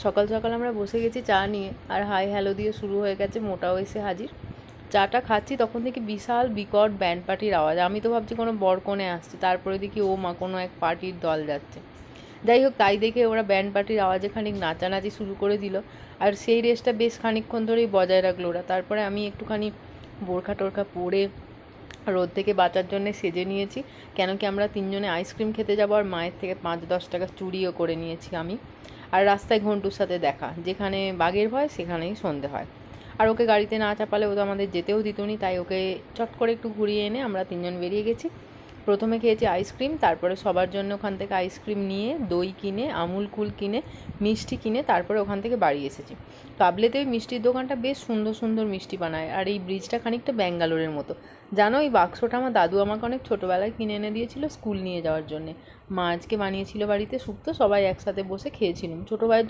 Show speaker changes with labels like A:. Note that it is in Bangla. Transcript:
A: সকাল সকাল আমরা বসে গেছি চা নিয়ে, আর হাই হ্যালো দিয়ে শুরু হয়ে গেছে মোটাও এসে হাজির। চাটা খাচ্ছি তখন থেকে বিশাল বিকট ব্যান্ড পার্টির আওয়াজ। আমি তো ভাবছি কোনো বরকনে আসছে, তারপরে দেখি ও মা কোনো এক পার্টির দল যাচ্ছে। যাই হোক, তাই দেখে ওরা ব্যান্ড পার্টির আওয়াজে খানিক নাচানাচি শুরু করে দিল, আর সেই রেসটা বেশ খানিকক্ষণ ধরেই বজায় রাখলো ওরা। তারপরে আমি একটুখানি বোরখা টোরখা পরে রোদ থেকে বাঁচার জন্যে সেজে নিয়েছি, কেন কি আমরা তিনজনে আইসক্রিম খেতে যাবো, আর মায়ের থেকে 5-10 টাকা চুরিও করে নিয়েছি আমি। আর রাস্তায় ঘন্টুর সাথে দেখা, যেখানে বাঘের ভয় সেখানেই সন্ধে হয়। আর ওকে গাড়িতে না চাপালে ও তো আমাদের যেতেও দিত নি, তাই ওকে চট করে একটু ঘুরিয়ে এনে আমরা তিনজন বেরিয়ে গেছি। প্রথমে খেয়েছি আইসক্রিম, তারপরে সবার জন্য ওখান থেকে আইসক্রিম নিয়ে, দই কিনে, আমুল কুল কিনে, মিষ্টি কিনে তারপরে ওখান থেকে বাড়ি এসেছি। কাবলেতে ওই মিষ্টির দোকানটা বেশ সুন্দর সুন্দর মিষ্টি বানায়, আর এই ব্রিজটা খানিকটা ব্যাঙ্গালোরের মতো। জানো, এই বাক্সটা আমার দাদু আমাকে অনেক ছোটোবেলায় কিনে এনে দিয়েছিল স্কুল নিয়ে যাওয়ার জন্যে। মা আজকে বানিয়েছিল বাড়িতে শুক্তো, সবাই একসাথে বসে খেয়েছিলাম। ছোটো ভাইয়ের জন্য